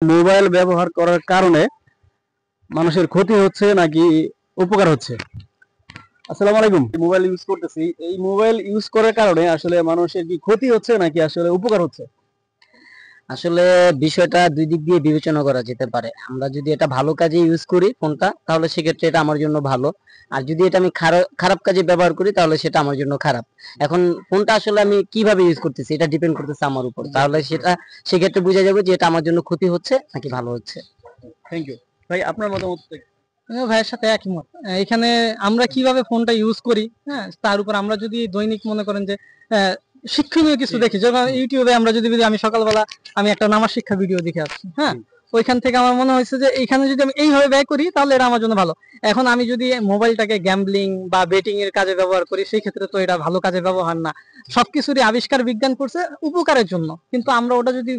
Mobile ব্যবহার করার কারণে মানুষের ক্ষতি হচ্ছে নাকি উপকার হচ্ছে? আসসালামু আলাইকুম। মোবাইল ইউজ করতেছি, এই মোবাইল ইউজ করার কারণে আসলে মানুষের কি ক্ষতি হচ্ছে নাকি আসলে উপকার হচ্ছে? আসলে বিষয়টা দুই দিক দিয়ে বিবেচনা করা যেতে পারে। আমরা যদি এটা ভালো কাজে ইউজ করি ফোনটা, তাহলে সেক্ষেত্রে এটা আমার জন্য ভালো। আর যদি এটা আমি খারাপ কাজে ব্যবহার করি, তাহলে সেটা আমার জন্য খারাপ। এখন ফোনটা আসলে আমি কিভাবে ইউজ করতেছি, এটা ডিপেন্ড করতেছে আমার উপর। তাহলে সেক্ষেত্রে বোঝা যাবে যে এটা আমার জন্য ক্ষতি হচ্ছে নাকি ভালো হচ্ছে। Thank you. ভাই আপনার মতামত কি? আমিও ভাইয়ের সাথে একমত। এখানে আমরা কিভাবে ফোনটা ইউজ করি, হ্যাঁ? তার উপর আমরা যদি দৈনিক মনে করেন যে শিক্ষণীয় কিছু দেখি, যেমন ইউটিউবে আমরা যদি আমি সকালবেলা আমি একটা নামাজ শিক্ষা ভিডিও দেখে আসছি, হ্যাঁ? ওইখান থেকে আমার মনে হয়েছে যে এইখানে যদি আমি এইভাবে ব্যয় করি তাহলে এটা আমার জন্য ভালো। এখন আমি যদি মোবাইলটাকে গ্যাম্বলিং বা বেটিং এর কাজে ব্যবহার করি, সেই ক্ষেত্রে তো এটা ভালো কাজে ব্যবহার না। সবকিছুরই আবিষ্কার বিজ্ঞান করছে উপকারের জন্য, কিন্তু আমরা ওটা যদি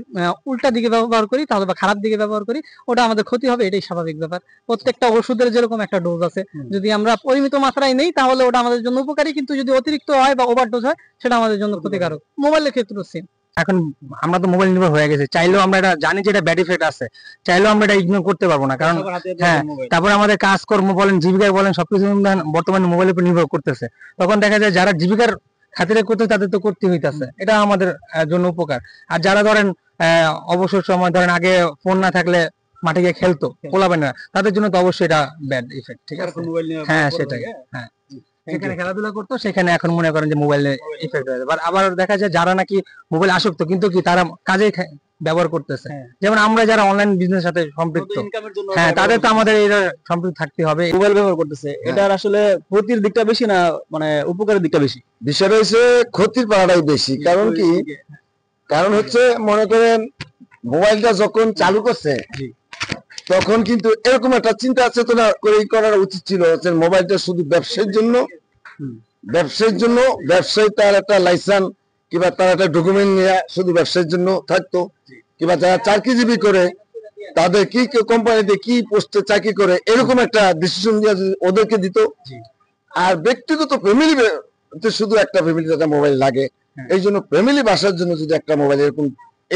উল্টা দিকে ব্যবহার করি তাহলে বা খারাপ দিকে ব্যবহার করি, ওটা আমাদের ক্ষতি হবে, এটাই স্বাভাবিক ব্যাপার। প্রত্যেকটা ওষুধের যেরকম একটা ডোজ আছে, যদি আমরা পরিমিত মাত্রায় নেই তাহলে ওটা আমাদের জন্য উপকারী, কিন্তু যদি অতিরিক্ত হয় বা ওভারডোজ হয় সেটা আমাদের জন্য ক্ষতিকারক। মোবাইলের ক্ষেত্রে সেম। এখন আমরা তো মোবাইল নির্ভর হয়ে গেছে, চাইলেও আমরা এটা জানি যে এটা ব্যাড ইফেক্ট আছে, চাইলেও আমরা এটা ইগনোর করতে পারবো না, কারণ হ্যাঁ তারপর আমাদের কাজকর্ম বলেন, জীবিকা বলেন, সবকিছু বর্তমানে মোবাইলের উপর নির্ভর করতেছে। তখন দেখা যায় যারা জীবিকার খাতিরে করতে তাদের তো করতে হইতেছে, এটা আমাদের জন্য উপকার। আর যারা ধরেন অবসর সময় ধরেন আগে ফোন না থাকলে মাঠে গিয়ে খেলতো পোলাবেন না, তাদের জন্য তো অবশ্যই এটা ব্যাড ইফেক্ট, ঠিক আছে? হ্যাঁ সেটাই, হ্যাঁ সেখানে খেলাধুলা করতো, সেখানে এখন মনে করেন যে মোবাইলে ইফেক্ট হয়ে যায়। আবার দেখা যায় যারা নাকি মোবাইল আসক্ত কিন্তু কি তারা কাজে ব্যবহার করতেছে, যেমন আমরা যারা অনলাইন বিজনেস সাথে সম্পৃক্ত, হ্যাঁ তাদের তো আমাদের এটা সম্পৃক্ত থাকতে হবে। মোবাইল ব্যবহার করতেছে, এটার আসলে ক্ষতির দিকটা বেশি না মানে উপকারের দিকটা বেশি? বিষয়টা হচ্ছে ক্ষতির পাড়াটাই বেশি। কারণ কি, কারণ হচ্ছে মনে করেন মোবাইলটা যখন চালু করছে তখন কিন্তু এরকম একটা চিন্তা চেতনা করে করা উচিত ছিল যে মোবাইলটা শুধু ব্যবসায়ের জন্য, ব্যবসায়ী তার একটা লাইসেন্স কিংবা তার একটা ডকুমেন্ট নিয়ে শুধু ব্যবসায়ের জন্য থাকতো, কিংবা যারা চাকরিজীবী করে তাদের কি কোম্পানিতে কি পোস্টে চাকরি করে এরকম একটা ডিসিশন দিয়ে ওদেরকে দিত। আর ব্যক্তিগত ফ্যামিলি শুধু একটা ফ্যামিলিতে একটা মোবাইল লাগে, এই জন্য ফ্যামিলি বাসার জন্য যদি একটা মোবাইল এরকম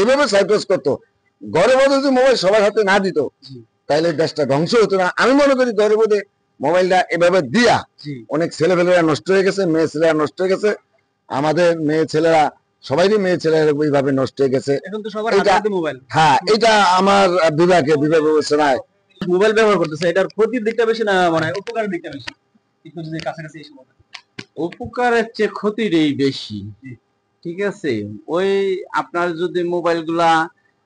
এইভাবে সাইপ্রাস করতো, ঘরে মধ্যে যদি মোবাইল সবার হাতে না দিত তাহলে দেশটা ধ্বংস হতো না। আমি মনে করি ঘরে মধ্যে মোবাইলটা এভাবে দিয়া অনেক ছেলেপেলেরা নষ্ট হয়ে গেছে, মেয়ে ছেলেরা নষ্ট হয়ে গেছে, আমাদের মেয়ে ছেলেরা সবাইরই মেয়ে ছেলেরা ওইভাবে নষ্ট হয়ে গেছে। এখন তো সবার হাতে মোবাইল। হ্যাঁ এটা আমার বিভাগ বিবেচনায় মোবাইল ব্যবহার করতেছে, এটার ক্ষতির দিকটা বেশি না মানে উপকারের দিকটা বেশি? একটু যদি কাছাকাছি এসে বলেন। উপকারের চেয়ে ক্ষতিরই বেশি, ঠিক আছে? ওই আপনার যদি মোবাইল গুলা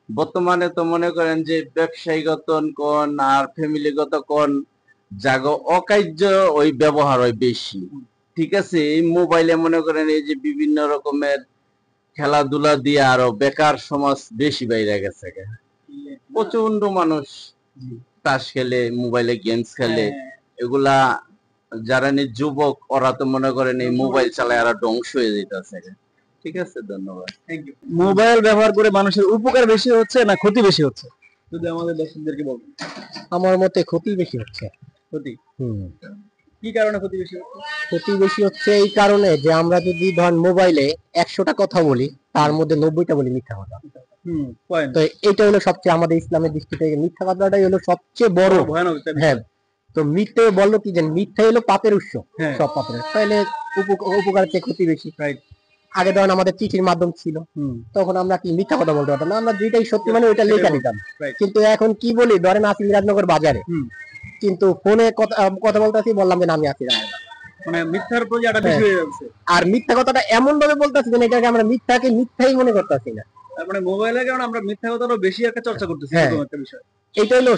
বর্তমানে তো মনে করেন যে ব্যবসায়ীগত কোন আর ফ্যামিলিগত কোন জাগো অকার্য ওই ব্যবহার হয় বেশি, ঠিক আছে? এই মোবাইলে মনে করেন এই যে বিভিন্ন রকমের খেলাধুলা দিয়ে আরো বেকার সমাজ বেশি বাইরে গেছে। প্রচন্ড মানুষ তাস খেলে, মোবাইলে গেমস খেলে, এগুলা যারা যুবক ওরা তো মনে করেন এই মোবাইল চালায় আর ধ্বংস হয়ে যেতেছে। ঠিক আছে, ধন্যবাদ। মোবাইল ব্যবহার করে মানুষের উপকার বেশি হচ্ছে না ক্ষতি বেশি হচ্ছে, যদি আমাদের দর্শকদেরকে বলবেন। আমার মতে ক্ষতি বেশি হচ্ছে। ক্ষতি? কি কারণে ক্ষতি বেশি হচ্ছে? ক্ষতি বেশি হচ্ছে এই কারণে যে আমরা যদি ধরেন মোবাইলে 100টা কথা বলি, তার মধ্যে 90টা বলি মিথ্যা কথা। তো এটা হলো সবচেয়ে আমাদের ইসলামের দৃষ্টি থেকে মিথ্যা কথাটাই হলো সবচেয়ে বড় ভয়ানক। হ্যাঁ, তো মিথ্যে বললো কি যে মিথ্যা হলো পাপের উৎস, সব পাপের। তাহলে উপকারের চেয়ে ক্ষতি বেশি। আগে ধরেন আমাদের চিঠির মাধ্যম ছিল, তখন আমরা কি মিথ্যা কথা বলতে পারতাম না, আমরা যেটাই সত্যি মানে ওইটা লেখা নিতাম। কিন্তু এখন কি বলি, ধরেন আছি মিরাজনগর বাজারে, কিন্তু ফোনে কথা বলতেছি, বললাম যে আমি আছি মানে মিথ্যার প্রতি বেশি হয়ে যাচ্ছে। আর মিথ্যা কথাটা এমন ভাবে বলতেছি যে এটাকে আমরা মিথ্যাই মনে করতেছি না। মানে মোবাইলের কারণে আমরা মিথ্যা কথাটা বেশি একটা চর্চা করতেছি, এরকম একটা বিষয়। এটা হলো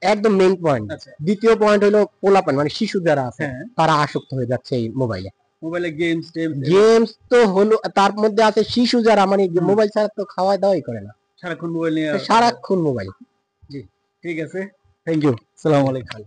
একদম মেইন পয়েন্ট। দ্বিতীয় পয়েন্ট হলো পোলাপান মানে শিশু যারা আছে তারা আসক্ত হয়ে যাচ্ছে এই মোবাইলে। গেমস তো হলো, তার মধ্যে আছে শিশু যারা মানে মোবাইল ছাড়া তো খাওয়া দাওয়াই করে না, সারাক্ষণ মোবাইল নিয়ে, সারাক্ষণ মোবাইল। জি ঠিক আছে, থ্যাংক ইউ, আসসালামু আলাইকুম।